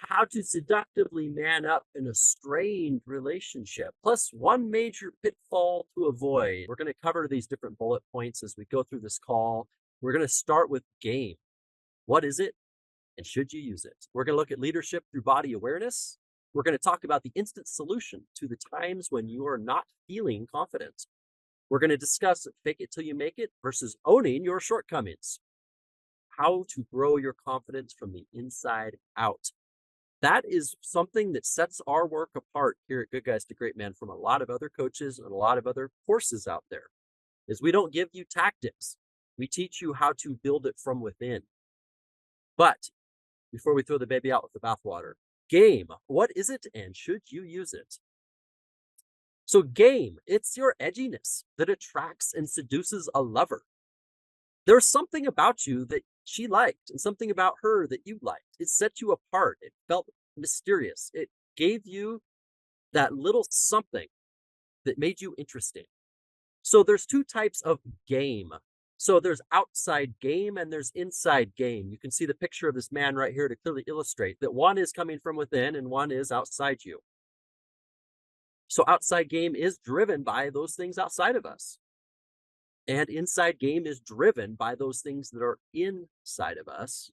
how to seductively man up in a strained relationship, plus one major pitfall to avoid. We're going to cover these different bullet points as we go through this call. We're going to start with game. What is it, and should you use it? We're going to look at leadership through body awareness. We're going to talk about the instant solution to the times when you are not feeling confident. We're going to discuss fake it till you make it versus owning your shortcomings. How to grow your confidence from the inside out. That is something that sets our work apart here at Good Guys to Great Men from a lot of other coaches and a lot of other courses out there, is we don't give you tactics. We teach you how to build it from within. But before we throw the baby out with the bathwater, game, what is it and should you use it? So game, it's your edginess that attracts and seduces a lover. There's something about you that she liked and something about her that you liked. It set you apart. It felt mysterious. It gave you that little something that made you interesting. So there's two types of game. So there's outside game and there's inside game. You can see the picture of this man right here to clearly illustrate that one is coming from within and one is outside you. So outside game is driven by those things outside of us. And inside game is driven by those things that are inside of us.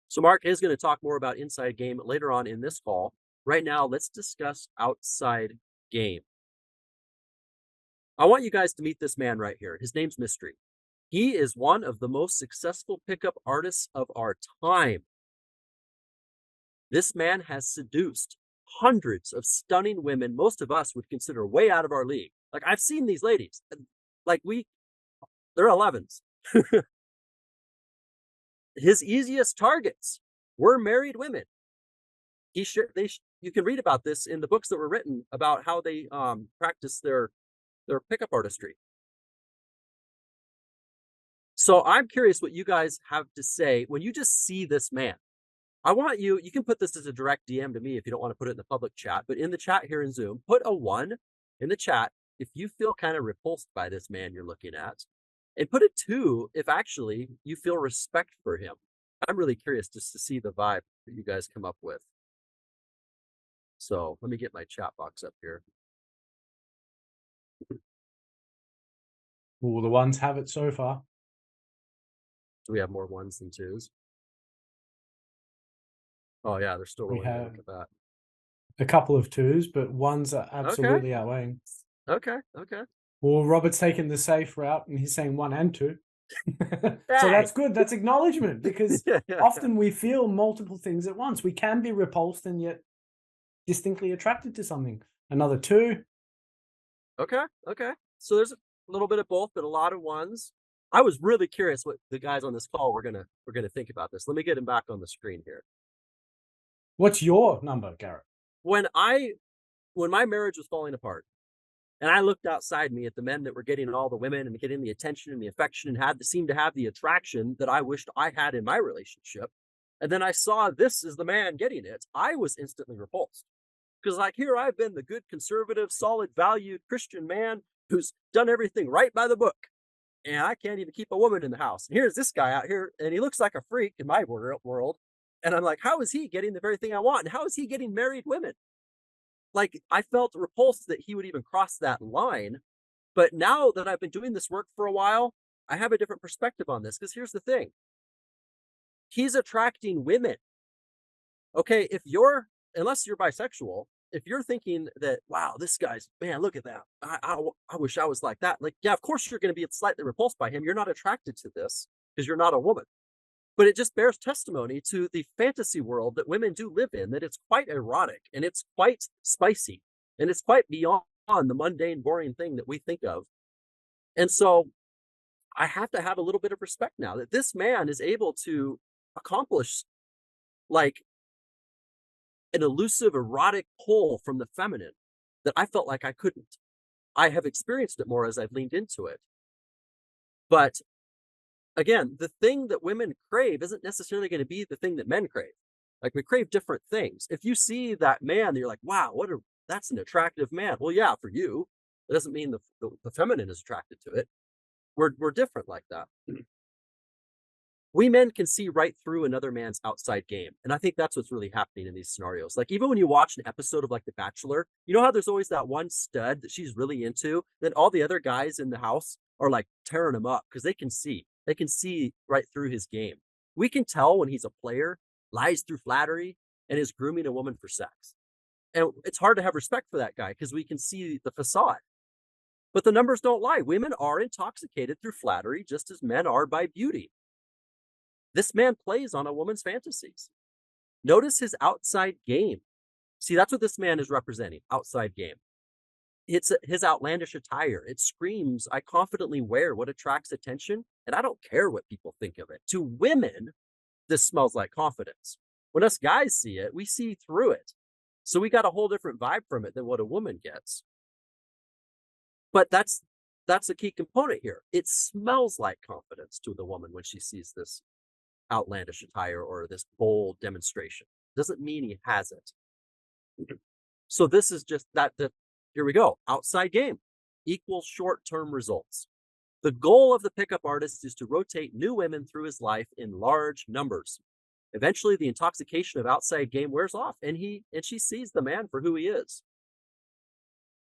So Mark is going to talk more about inside game later on in this call. Right now, let's discuss outside game. I want you guys to meet this man right here. His name's Mystery. He is one of the most successful pickup artists of our time. This man has seduced hundreds of stunning women most of us would consider way out of our league. Like, I've seen these ladies. Like, they're 11s. His easiest targets were married women. You can read about this in the books that were written about how they practice their pickup artistry. So I'm curious what you guys have to say when you just see this man. I want you can put this as a direct DM to me if you don't want to put it in the public chat, but in the chat here in Zoom, put a 1 in the chat if you feel kind of repulsed by this man you're looking at, and put a 2 if actually you feel respect for him. I'm really curious just to see the vibe that you guys come up with. So let me get my chat box up here. Well, the ones have it so far. Do we have more 1s than 2s? Oh yeah, they're still rolling. Look at that. A couple of 2s, but 1s are absolutely outweighing. Okay. Well, Robert's taking the safe route and he's saying 1 and 2. So that's good. That's acknowledgement, because often we feel multiple things at once. We can be repulsed and yet distinctly attracted to something. Another 2. Okay. So there's a little bit of both, but a lot of 1s. I was really curious what the guys on this call were gonna think about this. Let me get him back on the screen here. What's your number, Garrett? When my marriage was falling apart, and I looked outside me at the men that were getting all the women and getting the attention and the affection and seemed to have the attraction that I wished I had in my relationship, and then I saw this is the man getting it, I was instantly repulsed. Because, like, here I've been the good, conservative, solid, valued Christian man who's done everything right by the book, and I can't even keep a woman in the house. And here's this guy out here, and he looks like a freak in my world. And I'm like, how is he getting the very thing I want? And how is he getting married women? Like, I felt repulsed that he would even cross that line. But now that I've been doing this work for a while, I have a different perspective on this. Because here's the thing. He's attracting women. Okay, unless you're bisexual, if you're thinking that, wow, this guy's, man, look at that. I wish I was like that. Like, yeah, of course you're going to be slightly repulsed by him. You're not attracted to this because you're not a woman. But it just bears testimony to the fantasy world that women do live in, that it's quite erotic and it's quite spicy and it's quite beyond the mundane, boring thing that we think of. And so I have to have a little bit of respect now that this man is able to accomplish like an elusive, erotic pull from the feminine that I felt like I couldn't. I have experienced it more as I've leaned into it. But again, the thing that women crave isn't necessarily going to be the thing that men crave. Like, we crave different things. If you see that man, you're like, wow, that's an attractive man. Well, yeah, for you. It doesn't mean the feminine is attracted to it. We're different like that. We men can see right through another man's outside game. And I think that's what's really happening in these scenarios. Like, even when you watch an episode of like The Bachelor, you know how there's always that one stud that she's really into, then all the other guys in the house are like tearing him up because they can see right through his game. We can tell when he's a player, lies through flattery, and is grooming a woman for sex. And it's hard to have respect for that guy because we can see the facade. But the numbers don't lie. Women are intoxicated through flattery just as men are by beauty. This man plays on a woman's fantasies. Notice his outside game. See, that's what this man is representing, outside game. It's his outlandish attire. It screams, I confidently wear what attracts attention, and I don't care what people think of it. To women, this smells like confidence. When us guys see it, we see through it. So we got a whole different vibe from it than what a woman gets. But that's a key component here. It smells like confidence to the woman when she sees this outlandish attire or this bold demonstration. Doesn't mean he has it. So this is just that. Here we go. Outside game equals short-term results. The goal of the pickup artist is to rotate new women through his life in large numbers. Eventually, the intoxication of outside game wears off, and she sees the man for who he is.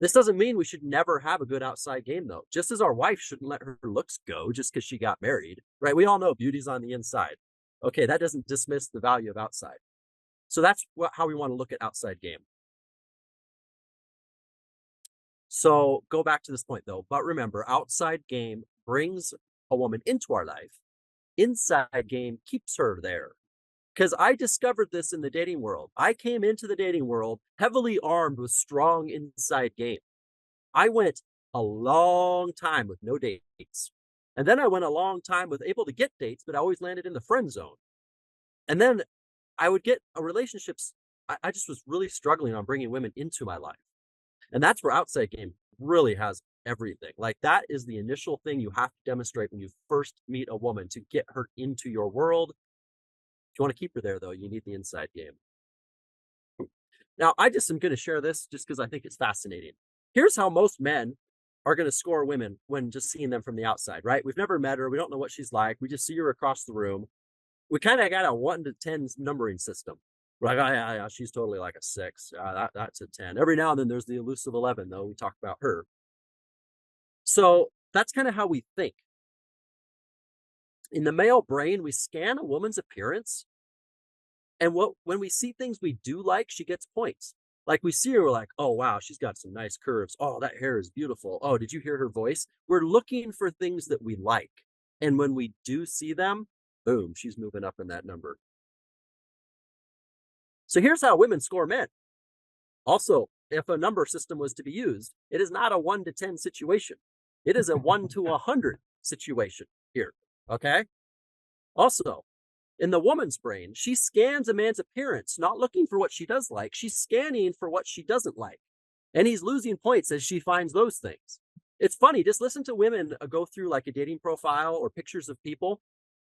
This doesn't mean we should never have a good outside game, though. Just as our wife shouldn't let her looks go just because she got married, right? We all know beauty's on the inside. Okay, that doesn't dismiss the value of outside. So that's how we want to look at outside game. So go back to this point, though. But remember, outside game brings a woman into our life. Inside game keeps her there. Because I discovered this in the dating world. I came into the dating world heavily armed with strong inside game. I went a long time with no dates. And then I went a long time with able to get dates, but I always landed in the friend zone. And then I would get a relationships. I just was really struggling on bringing women into my life. And that's where outside game really has everything. Like, that is the initial thing you have to demonstrate when you first meet a woman to get her into your world. If you want to keep her there, though, you need the inside game. Now, I just am going to share this just because I think it's fascinating. Here's how most men are going to score women when just seeing them from the outside, right? We've never met her. We don't know what she's like. We just see her across the room. We kind of got a 1 to 10 numbering system. We're like, oh, yeah, she's totally like a 6. That's a 10. Every now and then there's the elusive 11, though. We talk about her. So that's kind of how we think. In the male brain, we scan a woman's appearance. And when we see things we do like, she gets points. Like, we see her, we're like, oh, wow, she's got some nice curves. Oh, that hair is beautiful. Oh, did you hear her voice? We're looking for things that we like. And when we do see them, boom, she's moving up in that number. So here's how women score men. Also, if a number system was to be used, it is not a 1 to 10 situation. It is a 1 to 100 situation here. Okay? Also, in the woman's brain, she scans a man's appearance, not looking for what she does like. She's scanning for what she doesn't like. And he's losing points as she finds those things. It's funny, just listen to women go through like a dating profile or pictures of people,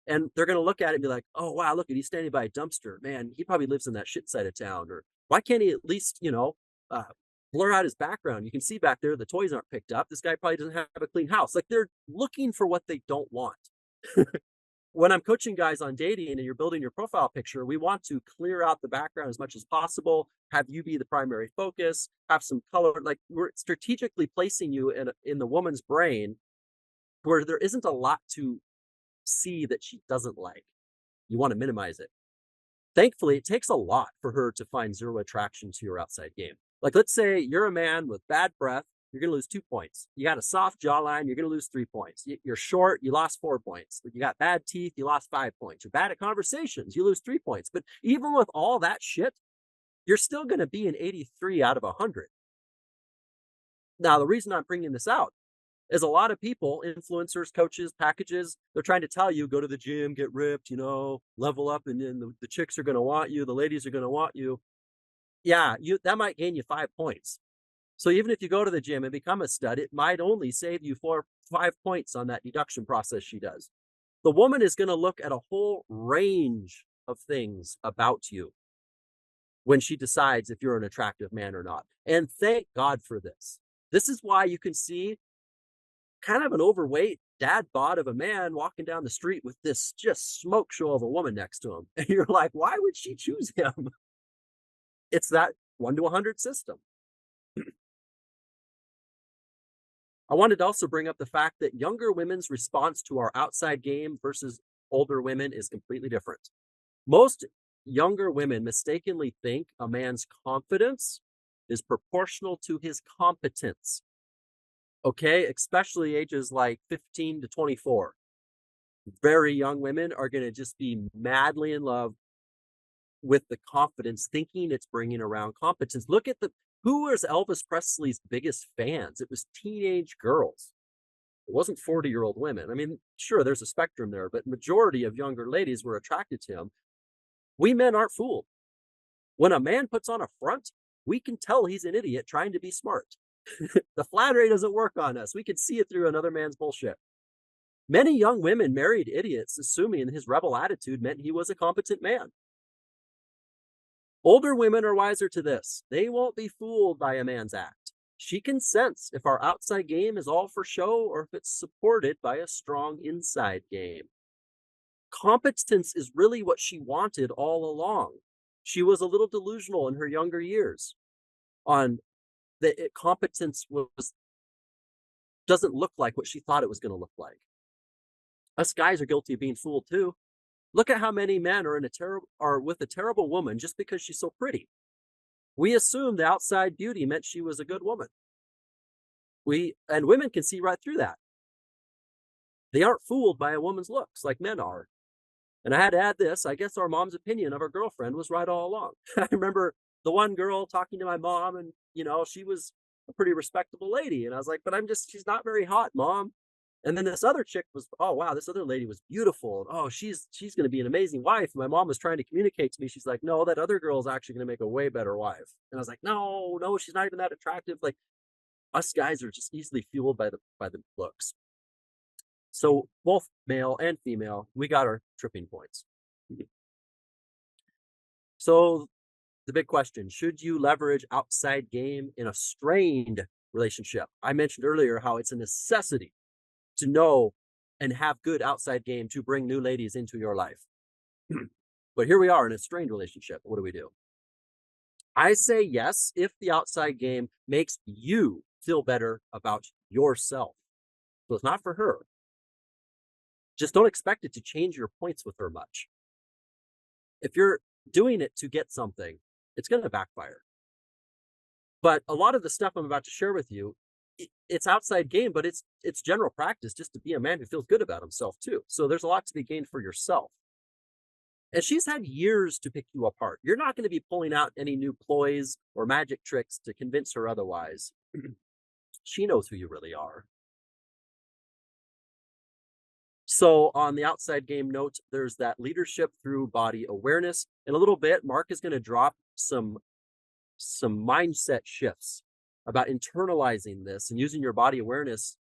and they're going to look at it and be like, oh, wow, look at, he's standing by a dumpster. Man, he probably lives in that shit side of town. Or why can't he at least, blur out his background? You can see back there the toys aren't picked up. This guy probably doesn't have a clean house. Like, they're looking for what they don't want. When I'm coaching guys on dating and you're building your profile picture, we want to clear out the background as much as possible, have you be the primary focus, have some color. Like, we're strategically placing you in the woman's brain where there isn't a lot to see that she doesn't like. You want to minimize it. Thankfully, it takes a lot for her to find zero attraction to your outside game. Like, let's say you're a man with bad breath, you're going to lose 2 points. You got a soft jawline, you're going to lose 3 points. You're short, you lost 4 points. You got bad teeth, you lost 5 points. You're bad at conversations, you lose 3 points. But even with all that shit, you're still going to be an 83 out of 100. Now, the reason I'm bringing this out is a lot of people, influencers, coaches, packages, they're trying to tell you, go to the gym, get ripped, level up, and then the chicks are going to want you, the ladies are going to want you. Yeah, that might gain you 5 points. So even if you go to the gym and become a stud, it might only save you 5 points on that deduction process she does. The woman is going to look at a whole range of things about you when she decides if you're an attractive man or not. And thank God for this. This is why you can see kind of an overweight dad bod of a man walking down the street with this just smoke show of a woman next to him. And you're like, why would she choose him? It's that 1 to 100 system. I wanted to also bring up the fact that younger women's response to our outside game versus older women is completely different. Most younger women mistakenly think a man's confidence is proportional to his competence. Okay, especially ages like 15 to 24. Very young women are going to just be madly in love with the confidence, thinking it's bringing around competence. Look at who was Elvis Presley's biggest fans? It was teenage girls. It wasn't 40-year-old women. I mean, sure, there's a spectrum there, but majority of younger ladies were attracted to him. We men aren't fooled. When a man puts on a front, we can tell he's an idiot trying to be smart. The flattery doesn't work on us. We can see it through another man's bullshit. Many young women married idiots, assuming his rebel attitude meant he was a competent man. Older women are wiser to this. They won't be fooled by a man's act. She can sense if our outside game is all for show or if it's supported by a strong inside game. Competence is really what she wanted all along. She was a little delusional in her younger years on that competence doesn't look like what she thought it was going to look like. Us guys are guilty of being fooled too. Look at how many men are with a terrible woman just because she's so pretty. We assumed the outside beauty meant she was a good woman. And women can see right through that. They aren't fooled by a woman's looks like men are. And I had to add this, I guess our mom's opinion of her girlfriend was right all along. I remember the one girl talking to my mom and, she was a pretty respectable lady. And I was like, but she's not very hot, Mom. And then this other chick was, oh, wow, this other lady was beautiful. And, oh, she's going to be an amazing wife. And my mom was trying to communicate to me. She's like, no, that other girl is actually going to make a way better wife. And I was like, no, she's not even that attractive. Like, us guys are just easily fueled by the looks. So both male and female, we got our tripping points. So the big question, should you leverage outside game in a strained relationship? I mentioned earlier how it's a necessity to know and have good outside game to bring new ladies into your life. But here we are in a strained relationship. What do we do? I say yes if the outside game makes you feel better about yourself. So it's not for her. Just don't expect it to change your points with her much. If you're doing it to get something, it's going to backfire. But a lot of the stuff I'm about to share with you, it's outside game, but it's general practice just to be a man who feels good about himself too. So there's a lot to be gained for yourself. And she's had years to pick you apart. You're not going to be pulling out any new ploys or magic tricks to convince her otherwise. She knows who you really are. So on the outside game note, there's that leadership through body awareness. In a little bit, Mark is going to drop some mindset shifts about internalizing this and using your body awareness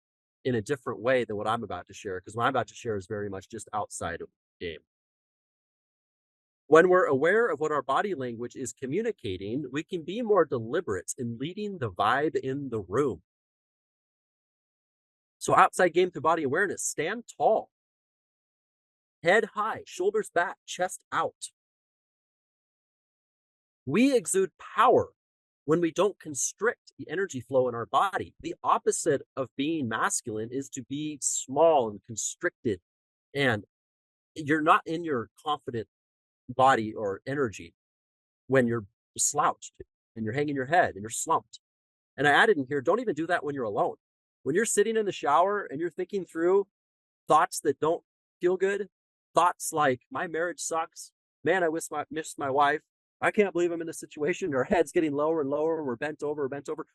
in a different way than what I'm about to share, because what I'm about to share is very much just outside of game. When we're aware of what our body language is communicating, we can be more deliberate in leading the vibe in the room. So outside game through body awareness, stand tall. Head high, shoulders back, chest out. We exude power when we don't constrict the energy flow in our body. The opposite of being masculine is to be small and constricted. And you're not in your confident body or energy when you're slouched and you're hanging your head and you're slumped. And I added in here, don't even do that when you're alone. When you're sitting in the shower and you're thinking through thoughts that don't feel good, thoughts like, my marriage sucks. Man, I miss my wife. I can't believe I'm in this situation. Our head's getting lower and lower. We're bent over.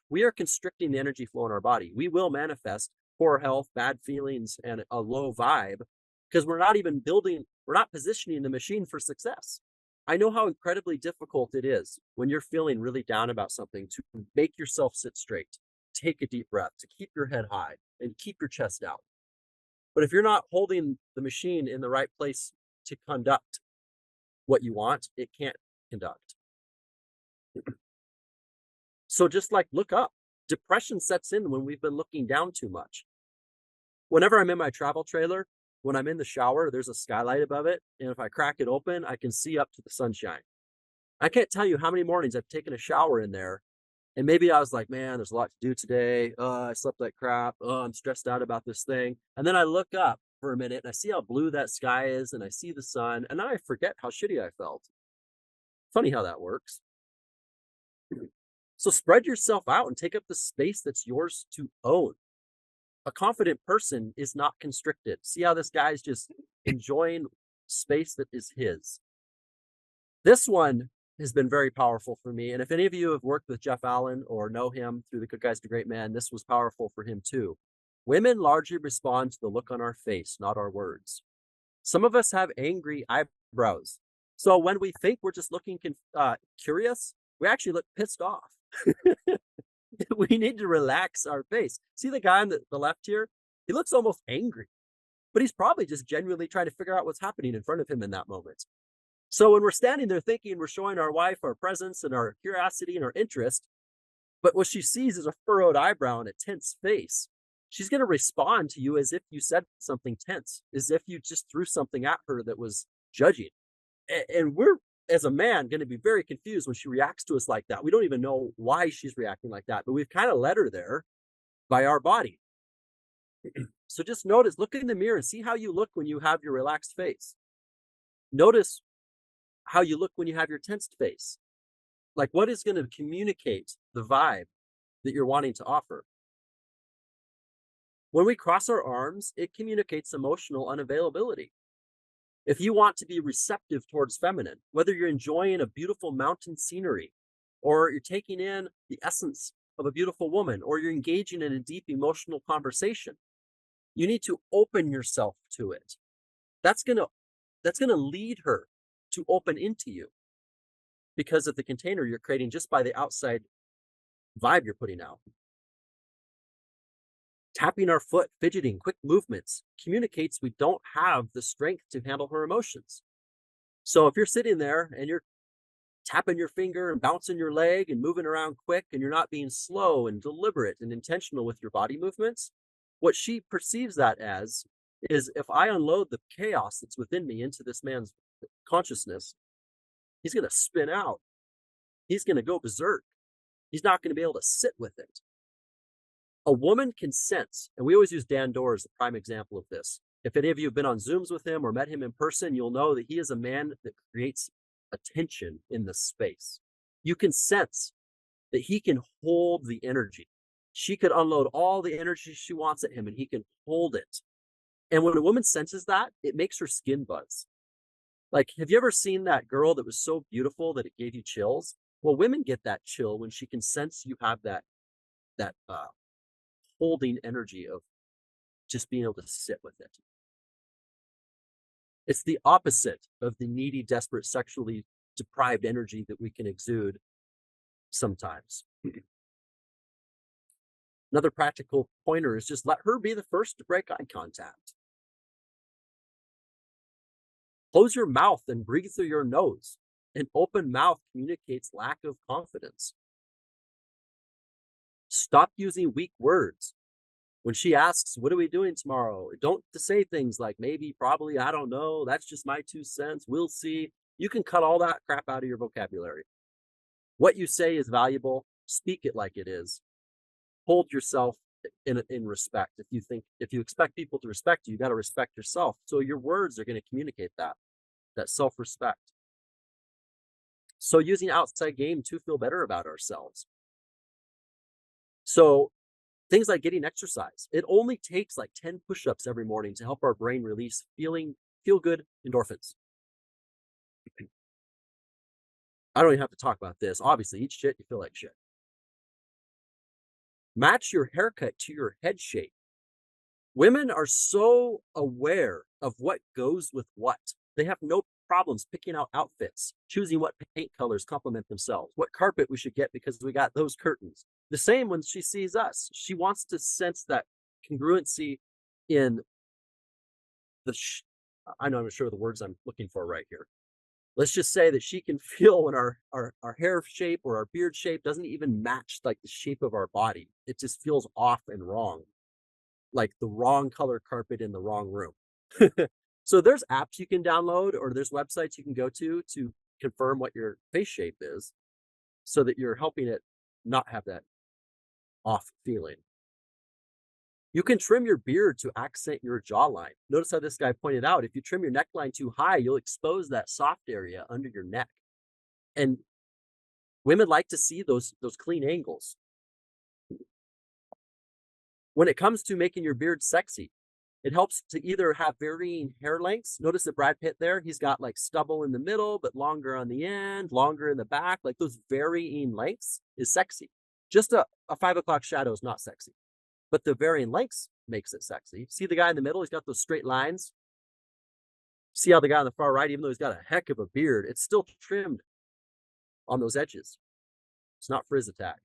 We are constricting the energy flow in our body. We will manifest poor health, bad feelings, and a low vibe because we're not positioning the machine for success. I know how incredibly difficult it is when you're feeling really down about something to make yourself sit straight, take a deep breath, to keep your head high and keep your chest out. But if you're not holding the machine in the right place to conduct what you want, it can't conduct. So just like look up. Depression sets in when we've been looking down too much. Whenever I'm in my travel trailer, when I'm in the shower, there's a skylight above it, and if I crack it open, I can see up to the sunshine. I can't tell you how many mornings I've taken a shower in there, and maybe I was like, "Man, there's a lot to do today. I slept like crap. Oh, I'm stressed out about this thing." And then I look up for a minute and I see how blue that sky is and I see the sun, and then I forget how shitty I felt. Funny how that works. So spread yourself out and take up the space that's yours to own. A confident person is not constricted. See how this guy's just enjoying space that is his. This one has been very powerful for me. And if any of you have worked with Jeff Allen or know him through the Good Guys to Great Men, this was powerful for him too. Women largely respond to the look on our face, not our words. Some of us have angry eyebrows. So when we think we're just looking curious, we actually look pissed off. We need to relax our face. See the guy on the left here? He looks almost angry, but he's probably just genuinely trying to figure out what's happening in front of him in that moment. So when we're standing there thinking we're showing our wife our presence and our curiosity and our interest, but what she sees is a furrowed eyebrow and a tense face, she's going to respond to you as if you said something tense, as if you just threw something at her that was judging. And we're, as a man, going to be very confused when she reacts to us like that. We don't even know why she's reacting like that, but we've kind of led her there by our body. So just notice, look in the mirror and see how you look when you have your relaxed face. Notice how you look when you have your tensed face. Like, what is going to communicate the vibe that you're wanting to offer? When we cross our arms, it communicates emotional unavailability. If you want to be receptive towards feminine, whether you're enjoying a beautiful mountain scenery, or you're taking in the essence of a beautiful woman, or you're engaging in a deep emotional conversation, you need to open yourself to it. That's gonna lead her to open into you because of the container you're creating just by the outside vibe you're putting out. Tapping our foot, fidgeting, quick movements communicates we don't have the strength to handle her emotions. So if you're sitting there and you're tapping your finger and bouncing your leg and moving around quick and you're not being slow and deliberate and intentional with your body movements, what she perceives that as is if I unload the chaos that's within me into this man's consciousness, he's going to spin out. He's going to go berserk. He's not going to be able to sit with it. A woman can sense, and we always use Dan Dorr as a prime example of this. If any of you have been on Zooms with him or met him in person, you'll know that he is a man that creates attention in the space. You can sense that he can hold the energy. She could unload all the energy she wants at him and he can hold it. And when a woman senses that, it makes her skin buzz. Like, have you ever seen that girl that was so beautiful that it gave you chills? Well, women get that chill when she can sense you have that holding energy of just being able to sit with it. It's the opposite of the needy, desperate, sexually deprived energy that we can exude sometimes. Another practical pointer is just let her be the first to break eye contact. Close your mouth and breathe through your nose. An open mouth communicates lack of confidence. Stop using weak words. When she asks, what are we doing tomorrow? Don't say things like maybe, probably, I don't know. That's just my 2 cents. We'll see. You can cut all that crap out of your vocabulary. What you say is valuable. Speak it like it is. Hold yourself in respect. If you expect people to respect you, you got to respect yourself. So your words are going to communicate that self-respect. So using outside game to feel better about ourselves. So things like getting exercise. It only takes like 10 push-ups every morning to help our brain release feel good endorphins. I don't even have to talk about this. Obviously, eat shit, you feel like shit. Match your haircut to your head shape. Women are so aware of what goes with what. They have no problems picking out outfits, choosing what paint colors complement themselves, what carpet we should get because we got those curtains. The same when she sees us. She wants to sense that congruency in I know I'm not sure the words I'm looking for right here. Let's just say that she can feel when our hair shape or our beard shape doesn't even match like the shape of our body. It just feels off and wrong. like the wrong color carpet in the wrong room. So there's apps you can download or there's websites you can go to confirm what your face shape is so that you're helping it not have that off feeling. You can trim your beard to accent your jawline. Notice how this guy pointed out, if you trim your neckline too high, you'll expose that soft area under your neck. And women like to see those clean angles. When it comes to making your beard sexy, it helps to either have varying hair lengths. Notice that Brad Pitt there, he's got like stubble in the middle, but longer on the end, longer in the back. Like those varying lengths is sexy. Just a 5 o'clock shadow is not sexy, but the varying lengths makes it sexy. See the guy in the middle? He's got those straight lines. See how the guy on the far right, even though he's got a heck of a beard, it's still trimmed on those edges. It's not frizz attack.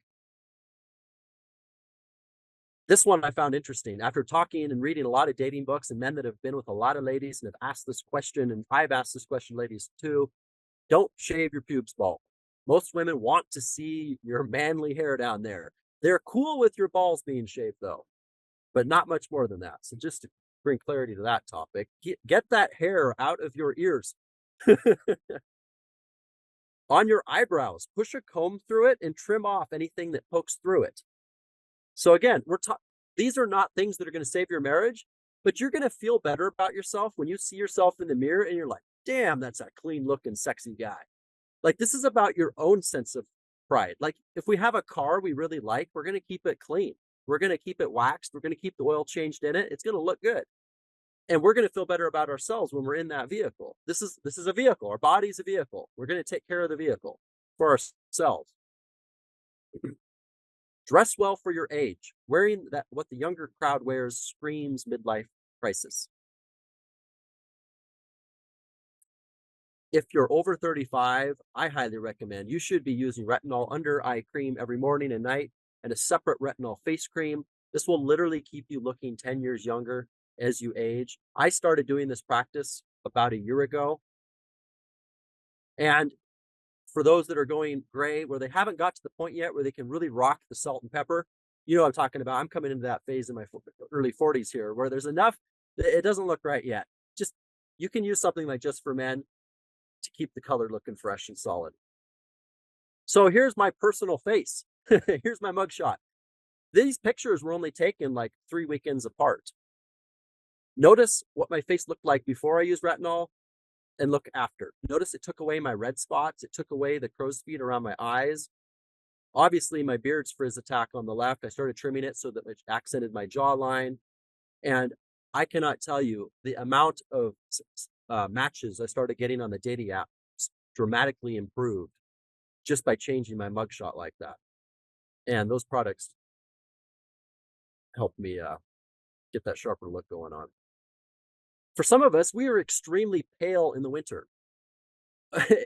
This one I found interesting. After talking and reading a lot of dating books and men that have been with a lot of ladies and have asked this question, and I've asked this question, ladies too, don't shave your pubes bald. Most women want to see your manly hair down there. They're cool with your balls being shaved though, but not much more than that. So just to bring clarity to that topic, get that hair out of your ears. On your eyebrows, push a comb through it and trim off anything that pokes through it. So again, these are not things that are going to save your marriage, but you're going to feel better about yourself when you see yourself in the mirror and you're like, damn, that's a clean looking, sexy guy. Like this is about your own sense of pride. Like if we have a car we really like, we're going to keep it clean. We're going to keep it waxed. We're going to keep the oil changed in it. It's going to look good. And we're going to feel better about ourselves when we're in that vehicle. This is a vehicle. Our body's a vehicle. We're going to take care of the vehicle for ourselves. Dress well for your age. Wearing that what the younger crowd wears screams midlife crisis. If you're over 35, I highly recommend you should be using retinol under eye cream every morning and night and a separate retinol face cream. This will literally keep you looking 10 years younger as you age. I started doing this practice about a year ago. And for those that are going gray, where they haven't got to the point yet where they can really rock the salt and pepper, you know what I'm talking about. I'm coming into that phase in my early 40s here where there's enough, it doesn't look right yet. Just, you can use something like Just for Men to keep the color looking fresh and solid. So here's my personal face. Here's my mugshot. These pictures were only taken like 3 weekends apart. Notice what my face looked like before I used retinol and look after. Notice it took away my red spots. It took away the crow's feet around my eyes. Obviously, my beard's frizz attack on the left. I started trimming it so that it accented my jawline. And I cannot tell you the amount of matches I started getting on the dating app dramatically improved just by changing my mugshot like that. And those products helped me get that sharper look going on. For some of us, we are extremely pale in the winter.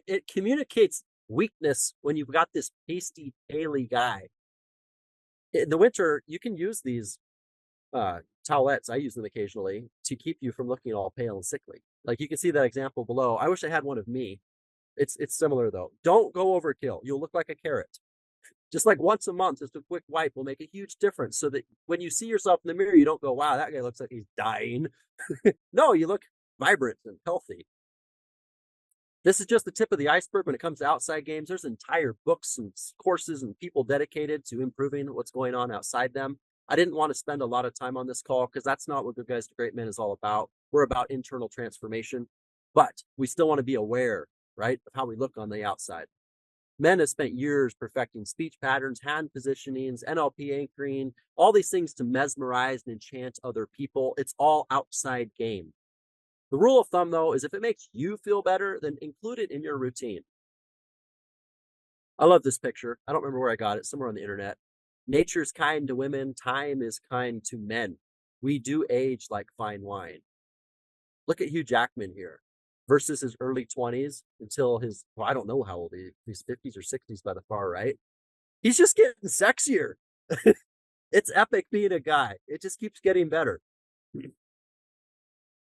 It communicates weakness when you've got this pasty, paly guy. In the winter, you can use these towelettes. I use them occasionally to keep you from looking all pale and sickly. Like you can see that example below. I wish I had one of me. It's similar though. Don't go overkill. You'll look like a carrot. Just like once a month, just a quick wipe will make a huge difference so that when you see yourself in the mirror, you don't go, wow, that guy looks like he's dying. No, you look vibrant and healthy. This is just the tip of the iceberg when it comes to outside games. There's entire books and courses and people dedicated to improving what's going on outside them. I didn't want to spend a lot of time on this call because that's not what Good Guys to Great Men is all about. We're about internal transformation, but we still want to be aware, right, of how we look on the outside. Men have spent years perfecting speech patterns, hand positionings, NLP anchoring, all these things to mesmerize and enchant other people. It's all outside game. The rule of thumb, though, is if it makes you feel better, then include it in your routine. I love this picture. I don't remember where I got it, somewhere on the internet. Nature's kind to women, time is kind to men. We do age like fine wine. Look at Hugh Jackman here versus his early 20s until his, well, I don't know how old he is, he's 50s or 60s by the far right. He's just getting sexier. It's epic being a guy. It just keeps getting better.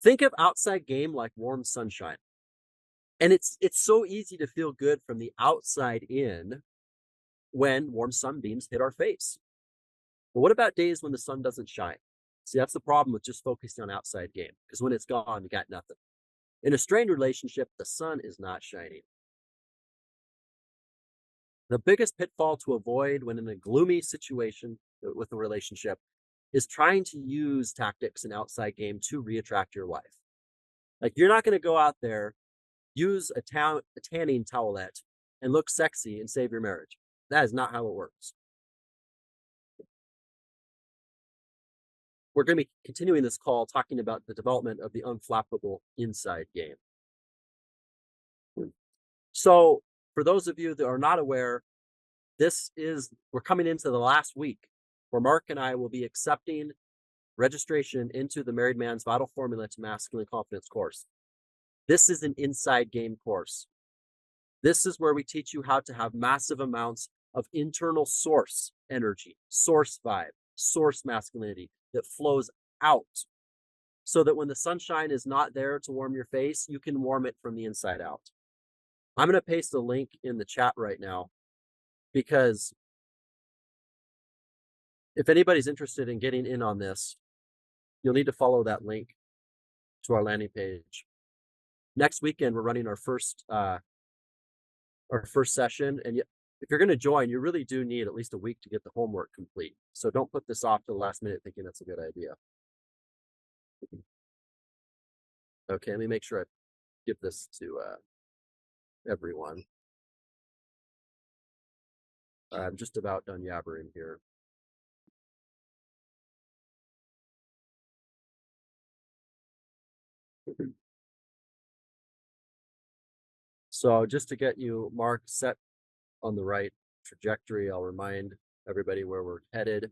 Think of outside game like warm sunshine. And it's so easy to feel good from the outside in when warm sunbeams hit our face. But what about days when the sun doesn't shine? See, that's the problem with just focusing on outside game, because when it's gone, you got nothing. In a strained relationship, the sun is not shining. The biggest pitfall to avoid when in a gloomy situation with a relationship is trying to use tactics in outside game to reattract your wife. Like, you're not going to go out there, use a tanning towelette, and look sexy and save your marriage. That is not how it works. We're going to be continuing this call talking about the development of the unflappable inside game. So for those of you that are not aware, we're coming into the last week where Mark and I will be accepting registration into the Married Man's Vital Formula to Masculine Confidence course. This is an inside game course. This is where we teach you how to have massive amounts of internal source energy, source vibe, source masculinity that flows out, so that when the sunshine is not there to warm your face, you can warm it from the inside out. I'm going to paste a link in the chat right now, because if anybody's interested in getting in on this, you'll need to follow that link to our landing page. Next weekend, we're running our first session, and if you're going to join, you really do need at least a week to get the homework complete. So don't put this off to the last minute thinking that's a good idea. Okay, let me make sure I give this to everyone. I'm just about done yabbering here. So just to get you, Mark, set on the right trajectory, I'll remind everybody where we're headed.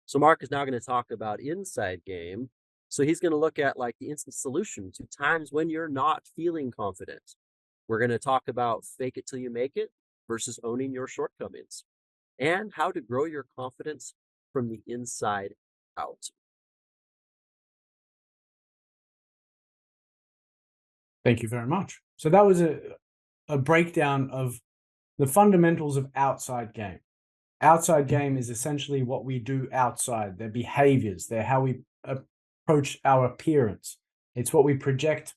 So Mark is now going to talk about inside game. So he's going to look at like the instant solution to times when you're not feeling confident. We're going to talk about fake it till you make it versus owning your shortcomings, and how to grow your confidence from the inside out. Thank you very much. So that was a breakdown of the fundamentals of outside game. Outside game is essentially what we do outside, their behaviors, they're how we approach our appearance. It's what we project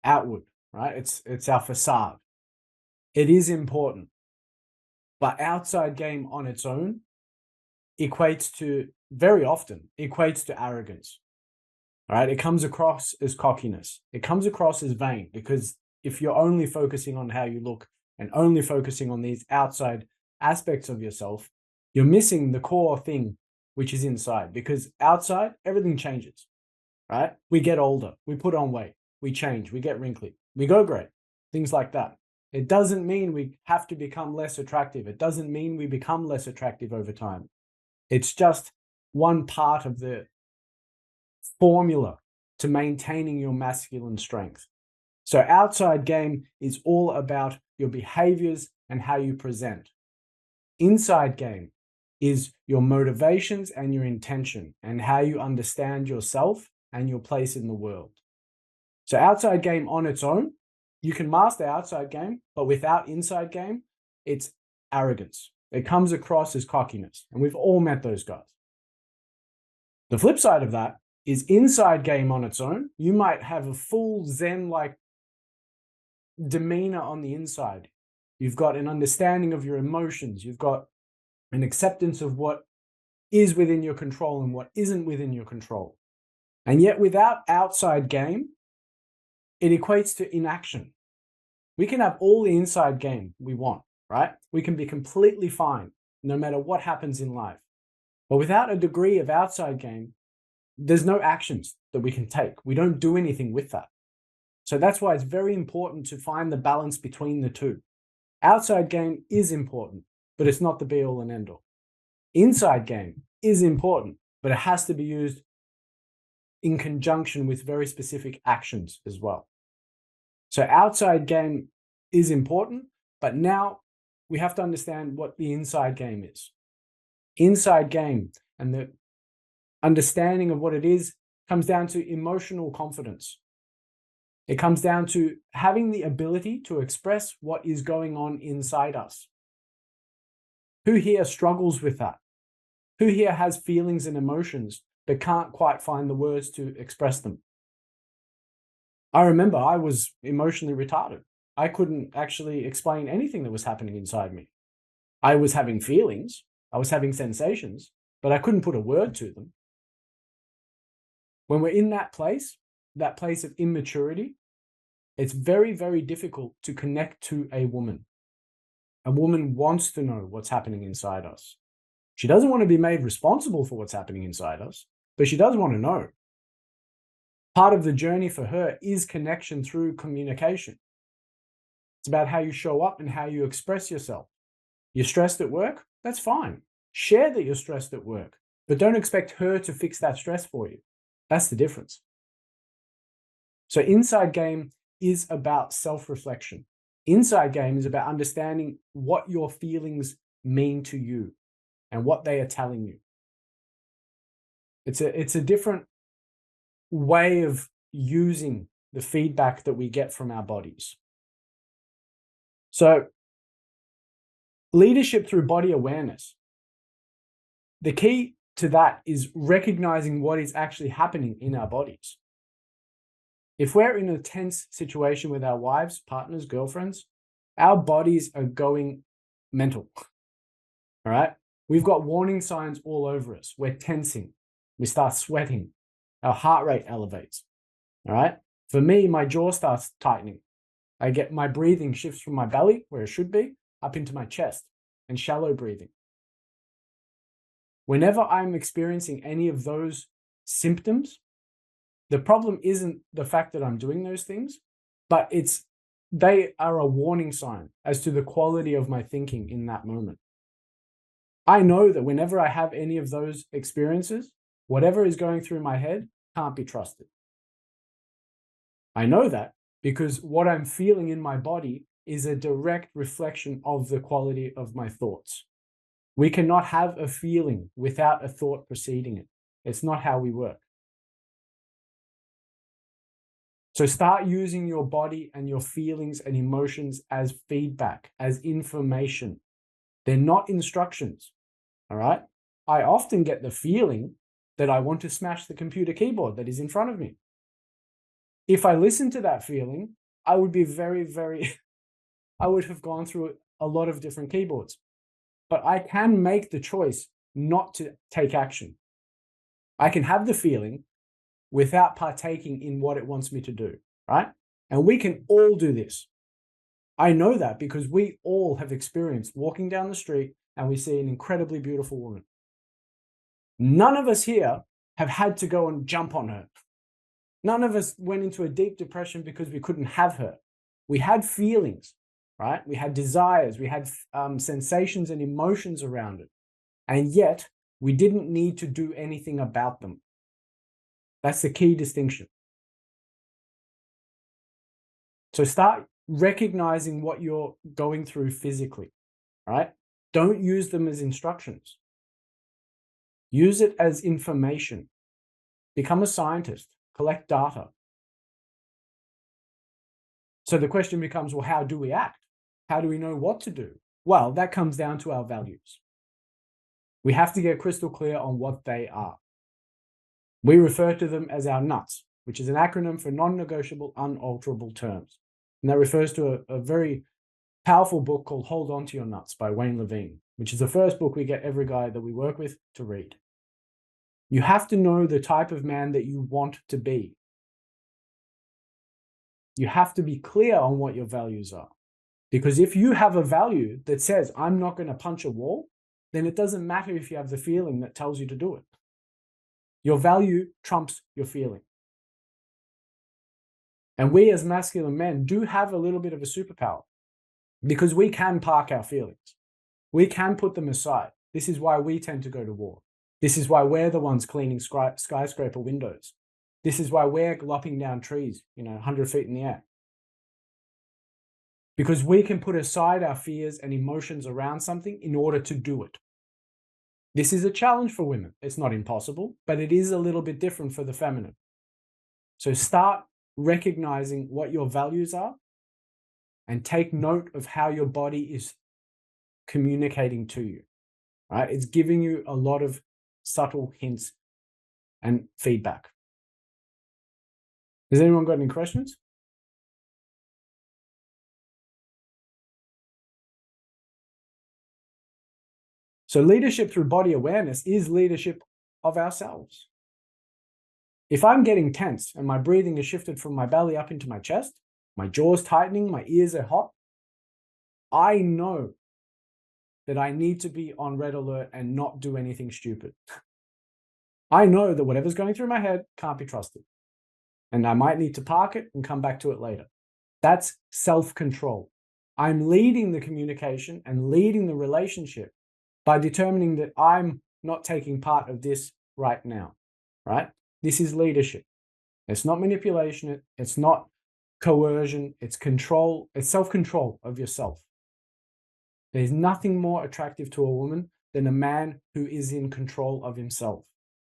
outward, right? It's our facade. It is important. But outside game on its own very often equates to arrogance. All right, it comes across as cockiness. It comes across as vain, because if you're only focusing on how you look and only focusing on these outside aspects of yourself, you're missing the core thing, which is inside. Because outside, everything changes, right? We get older, we put on weight, we change, we get wrinkly, we go gray, things like that. It doesn't mean we have to become less attractive. It doesn't mean we become less attractive over time. It's just one part of the formula to maintaining your masculine strength. So outside game is all about your behaviors and how you present. Inside game is your motivations and your intention and how you understand yourself and your place in the world. So outside game on its own, you can master outside game, but without inside game, it's arrogance. It comes across as cockiness, and we've all met those guys. The flip side of that is inside game on its own. You might have a full Zen-like demeanor on the inside. You've got an understanding of your emotions. You've got an acceptance of what is within your control and what isn't within your control. And yet without outside game, it equates to inaction. We can have all the inside game we want, right? We can be completely fine no matter what happens in life. But without a degree of outside game, there's no actions that we can take. We don't do anything with that. So that's why it's very important to find the balance between the two. Outside game is important, but it's not the be all and end all. Inside game is important, but it has to be used in conjunction with very specific actions as well. So outside game is important, but now we have to understand what the inside game is. Inside game and the understanding of what it is comes down to emotional confidence. It comes down to having the ability to express what is going on inside us. Who here struggles with that? Who here has feelings and emotions but can't quite find the words to express them. I remember I was emotionally retarded. I couldn't actually explain anything that was happening inside me. I was having feelings, I was having sensations, but I couldn't put a word to them. When we're in that place of immaturity, it's very, very difficult to connect to a woman. A woman wants to know what's happening inside us. She doesn't want to be made responsible for what's happening inside us, but she does want to know. Part of the journey for her is connection through communication. It's about how you show up and how you express yourself. You're stressed at work? That's fine. Share that you're stressed at work, but don't expect her to fix that stress for you. That's the difference. So inside game is about self-reflection. Inside game is about understanding what your feelings mean to you and what they are telling you. It's a different way of using the feedback that we get from our bodies. So leadership through body awareness. The key to that is recognizing what is actually happening in our bodies. If we're in a tense situation with our wives, partners, girlfriends, our bodies are going mental. All right? We've got warning signs all over us. We're tensing. We start sweating. Our heart rate elevates. All right? For me, my jaw starts tightening. I get my breathing shifts from my belly, where it should be, up into my chest, and shallow breathing. Whenever I'm experiencing any of those symptoms, the problem isn't the fact that I'm doing those things, but they are a warning sign as to the quality of my thinking in that moment. I know that whenever I have any of those experiences, whatever is going through my head can't be trusted. I know that because what I'm feeling in my body is a direct reflection of the quality of my thoughts. We cannot have a feeling without a thought preceding it. It's not how we work. So start using your body and your feelings and emotions as feedback, as information. They're not instructions, all right? I often get the feeling that I want to smash the computer keyboard that is in front of me. If I listen to that feeling, I would be I would have gone through a lot of different keyboards. But I can make the choice not to take action. I can have the feeling without partaking in what it wants me to do, right? And we can all do this. I know that because we all have experienced walking down the street and we see an incredibly beautiful woman. None of us here have had to go and jump on her. None of us went into a deep depression because we couldn't have her. We had feelings, right? We had desires, we had sensations and emotions around it. And yet we didn't need to do anything about them. That's the key distinction. So start recognizing what you're going through physically, right? Don't use them as instructions. Use it as information. Become a scientist, collect data. So the question becomes, well, how do we act? How do we know what to do? Well, that comes down to our values. We have to get crystal clear on what they are. We refer to them as our nuts, which is an acronym for non-negotiable, unalterable terms. And that refers to a very powerful book called Hold On to Your Nuts by Wayne Levine, which is the first book we get every guy that we work with to read. You have to know the type of man that you want to be. You have to be clear on what your values are. Because if you have a value that says, I'm not going to punch a wall, then it doesn't matter if you have the feeling that tells you to do it. Your value trumps your feeling. And we as masculine men do have a little bit of a superpower because we can park our feelings. We can put them aside. This is why we tend to go to war. This is why we're the ones cleaning skyscraper windows. This is why we're lopping down trees, 100 feet in the air. Because we can put aside our fears and emotions around something in order to do it. This is a challenge for women. It's not impossible, but it is a little bit different for the feminine. So start recognizing what your values are and take note of how your body is communicating to you. Right? It's giving you a lot of subtle hints and feedback. Has anyone got any questions? So leadership through body awareness is leadership of ourselves. If I'm getting tense and my breathing is shifted from my belly up into my chest, my jaw's tightening, my ears are hot, I know that I need to be on red alert and not do anything stupid. I know that whatever's going through my head can't be trusted. And I might need to park it and come back to it later. That's self-control. I'm leading the communication and leading the relationship by determining that I'm not taking part of this right now, right? This is leadership. It's not manipulation. It's not coercion. It's control. It's self-control of yourself. There's nothing more attractive to a woman than a man who is in control of himself.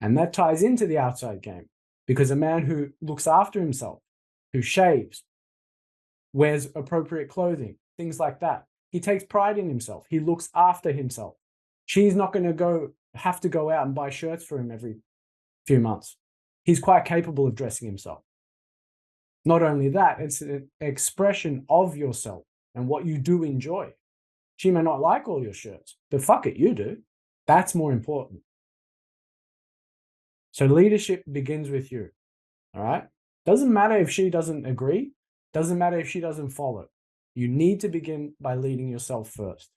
And that ties into the outside game, because a man who looks after himself, who shaves, wears appropriate clothing, things like that, he takes pride in himself. He looks after himself. She's not going to have to go out and buy shirts for him every few months. He's quite capable of dressing himself. Not only that, it's an expression of yourself and what you do enjoy. She may not like all your shirts, but fuck it, you do. That's more important. So leadership begins with you, all right? Doesn't matter if she doesn't agree. Doesn't matter if she doesn't follow. You need to begin by leading yourself first.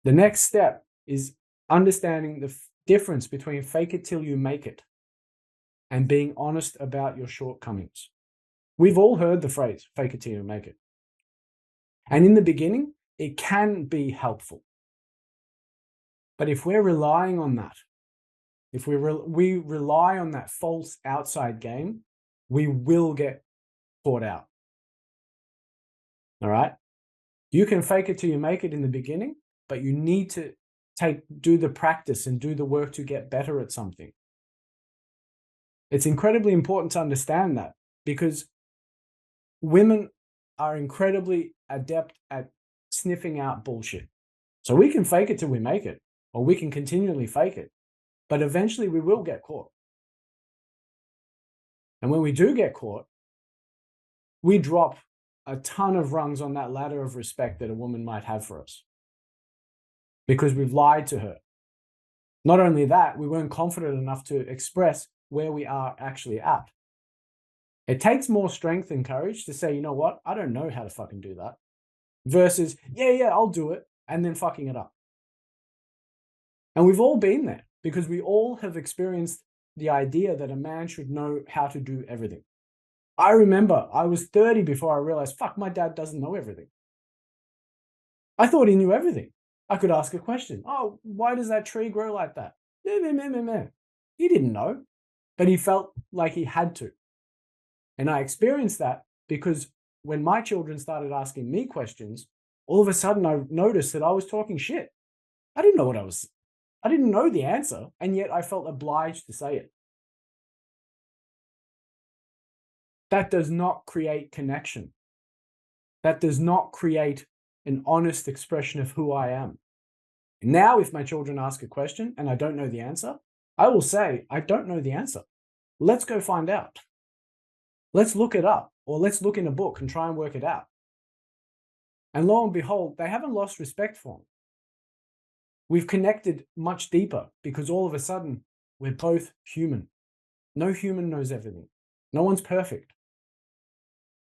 The next step is understanding the difference between fake it till you make it and being honest about your shortcomings. We've all heard the phrase, fake it till you make it. And in the beginning, it can be helpful. But if we're relying on that, if we rely on that false outside game, we will get caught out. All right? You can fake it till you make it in the beginning, but you need to do the practice and do the work to get better at something. It's incredibly important to understand that, because women are incredibly adept at sniffing out bullshit. So we can fake it till we make it, or we can continually fake it, but eventually we will get caught. And when we do get caught, we drop a ton of rungs on that ladder of respect that a woman might have for us, because we've lied to her. Not only that, we weren't confident enough to express where we are actually at. It takes more strength and courage to say, you know what, I don't know how to fucking do that, versus, yeah, I'll do it, and then fucking it up. And we've all been there, because we all have experienced the idea that a man should know how to do everything. I remember I was 30 before I realized, fuck, my dad doesn't know everything. I thought he knew everything. I could ask a question. Oh, why does that tree grow like that? He didn't know, but he felt like he had to. And I experienced that because when my children started asking me questions, all of a sudden I noticed that I was talking shit. I didn't know the answer, and yet I felt obliged to say it. That does not create connection. That does not create an honest expression of who I am. Now, if my children ask a question and I don't know the answer, I will say, I don't know the answer. Let's go find out. Let's look it up, or let's look in a book and try and work it out. And lo and behold, they haven't lost respect for me. We've connected much deeper because all of a sudden we're both human. No human knows everything. No one's perfect.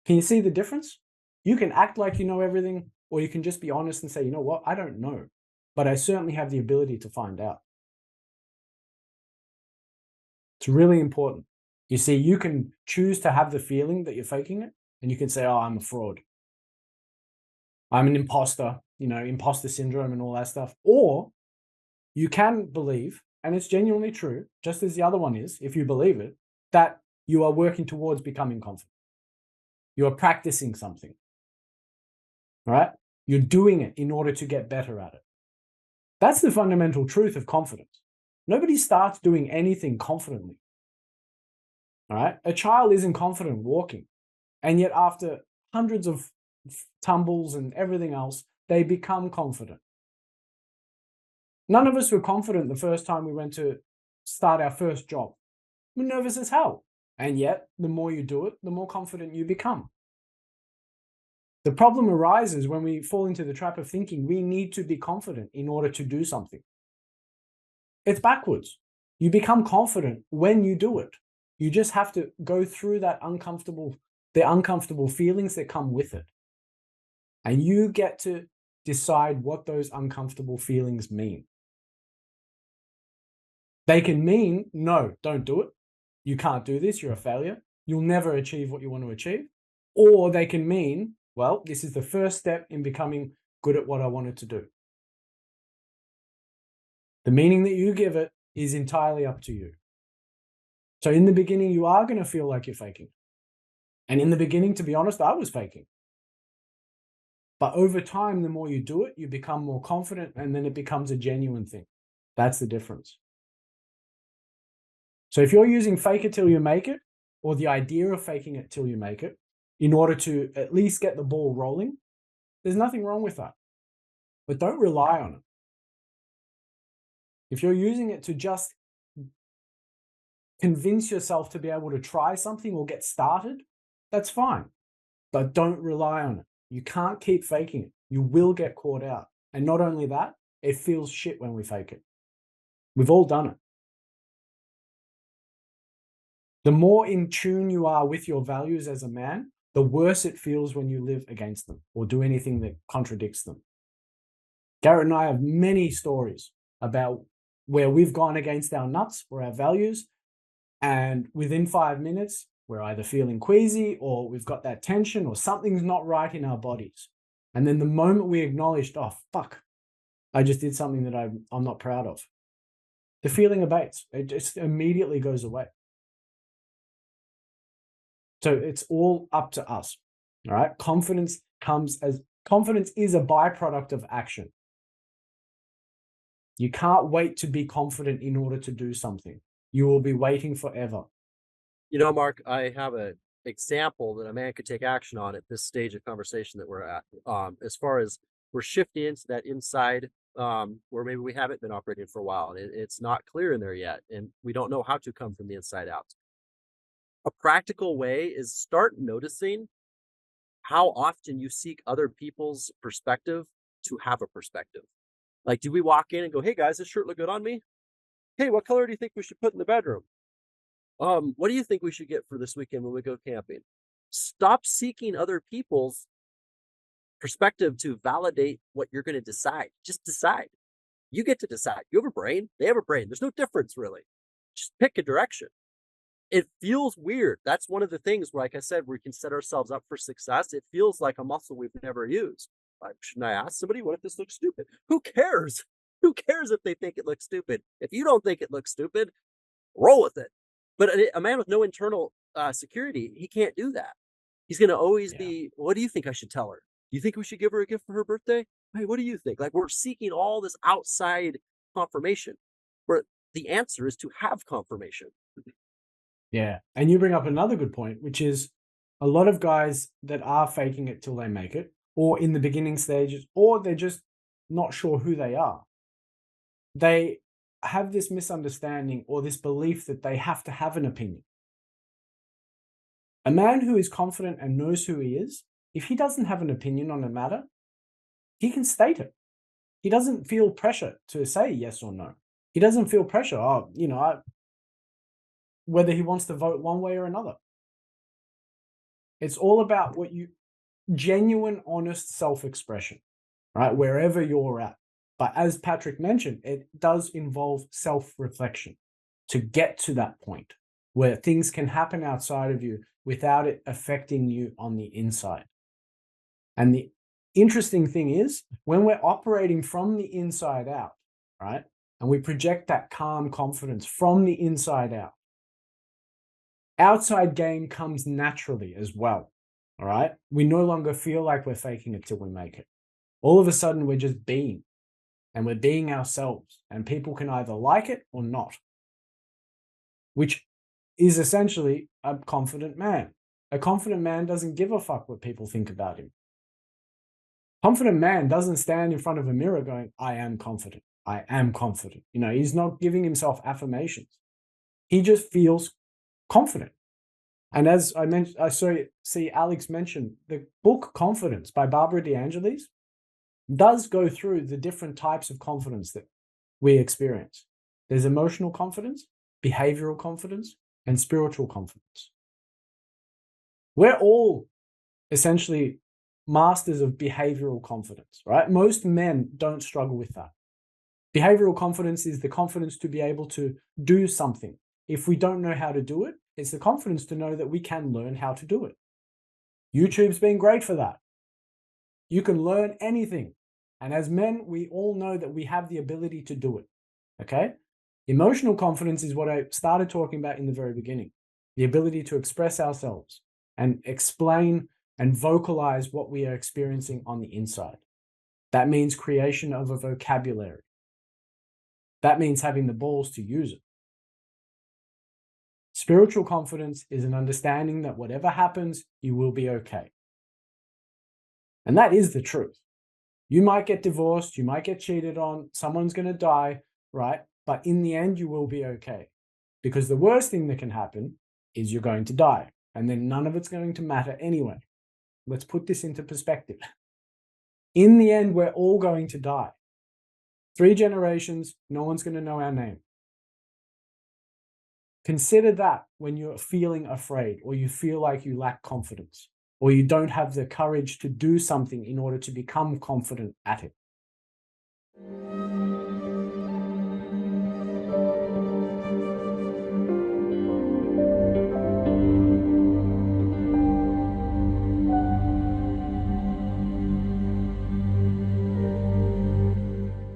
Can you see the difference? You can act like you know everything, or you can just be honest and say, you know what, I don't know, but I certainly have the ability to find out. It's really important. You see, you can choose to have the feeling that you're faking it, and you can say, oh, I'm a fraud. I'm an imposter, imposter syndrome and all that stuff. Or you can believe, and it's genuinely true, just as the other one is, if you believe it, that you are working towards becoming confident. You are practicing something, right? You're doing it in order to get better at it. That's the fundamental truth of confidence. Nobody starts doing anything confidently, all right? A child isn't confident walking, and yet after hundreds of tumbles and everything else, they become confident. None of us were confident the first time we went to start our first job. We're nervous as hell. And yet, the more you do it, the more confident you become. The problem arises when we fall into the trap of thinking we need to be confident in order to do something. It's backwards. You become confident when you do it. You just have to go through the uncomfortable feelings that come with it. And you get to decide what those uncomfortable feelings mean. They can mean, no, don't do it. You can't do this. You're a failure. You'll never achieve what you want to achieve. Or they can mean, well, this is the first step in becoming good at what I wanted to do. The meaning that you give it is entirely up to you. So in the beginning, you are going to feel like you're faking. And in the beginning, to be honest, I was faking. But over time, the more you do it, you become more confident, and then it becomes a genuine thing. That's the difference. So if you're using fake it till you make it, or the idea of faking it till you make it, in order to at least get the ball rolling, there's nothing wrong with that. But don't rely on it. If you're using it to just convince yourself to be able to try something or get started, that's fine. But don't rely on it. You can't keep faking it. You will get caught out. And not only that, it feels shit when we fake it. We've all done it. The more in tune you are with your values as a man, the worse it feels when you live against them or do anything that contradicts them. Garrett and I have many stories about where we've gone against our nuts or our values, and within 5 minutes, we're either feeling queasy or we've got that tension or something's not right in our bodies. And then the moment we acknowledged, oh, fuck, I just did something that I'm not proud of, the feeling abates. It just immediately goes away. So it's all up to us. All right. Confidence is a byproduct of action. You can't wait to be confident in order to do something. You will be waiting forever. You know, Mark, I have an example that a man could take action on at this stage of conversation that we're at. As far as we're shifting into that inside, where maybe we haven't been operating for a while, and it's not clear in there yet, and we don't know how to come from the inside out. A practical way is start noticing how often you seek other people's perspective to have a perspective. Like, do we walk in and go, hey guys, this shirt look good on me? Hey, what color do you think we should put in the bedroom? What do you think we should get for this weekend when we go camping? Stop seeking other people's perspective to validate what you're going to decide. Just decide. You get to decide. You have a brain. They have a brain. There's no difference really. Just pick a direction. It feels weird. That's one of the things where, like I said, we can set ourselves up for success. It feels like a muscle we've never used. Like, shouldn't I ask somebody, what if this looks stupid? Who cares? Who cares if they think it looks stupid? If you don't think it looks stupid, roll with it. But a man with no internal security, he can't do that. He's going to always be, what do you think I should tell her? Do you think we should give her a gift for her birthday? Hey, what do you think? Like, we're seeking all this outside confirmation, where the answer is to have confirmation. Yeah. And you bring up another good point, which is a lot of guys that are faking it till they make it, or in the beginning stages, or they're just not sure who they are. They have this misunderstanding or this belief that they have to have an opinion. A man who is confident and knows who he is, if he doesn't have an opinion on a matter, he can state it. He doesn't feel pressure to say yes or no. He doesn't feel pressure, whether he wants to vote one way or another. It's all about genuine, honest self-expression, right? Wherever you're at. But as Patrick mentioned, it does involve self-reflection to get to that point where things can happen outside of you without it affecting you on the inside. And the interesting thing is, when we're operating from the inside out, right, and we project that calm confidence from the inside out, outside gain comes naturally as well, all right? We no longer feel like we're faking it till we make it. All of a sudden, we're just being, and we're being ourselves, and people can either like it or not, which is essentially a confident man. A confident man doesn't give a fuck what people think about him. Confident man doesn't stand in front of a mirror going, I am confident. I am confident. He's not giving himself affirmations. He just feels confident. And as I mentioned, I see Alex mention the book Confidence by Barbara DeAngelis does go through the different types of confidence that we experience. There's emotional confidence, behavioral confidence, and spiritual confidence. We're all essentially masters of behavioral confidence, right? Most men don't struggle with that. Behavioral confidence is the confidence to be able to do something. If we don't know how to do it, it's the confidence to know that we can learn how to do it. YouTube's been great for that. You can learn anything. And as men, we all know that we have the ability to do it. Okay? Emotional confidence is what I started talking about in the very beginning. The ability to express ourselves and explain and vocalize what we are experiencing on the inside. That means creation of a vocabulary. That means having the balls to use it. Spiritual confidence is an understanding that whatever happens, you will be okay. And that is the truth. You might get divorced, you might get cheated on, someone's going to die, right? But in the end, you will be okay. Because the worst thing that can happen is you're going to die. And then none of it's going to matter anyway. Let's put this into perspective. In the end, we're all going to die. 3 generations, no one's going to know our name. Consider that when you're feeling afraid, or you feel like you lack confidence, or you don't have the courage to do something in order to become confident at it.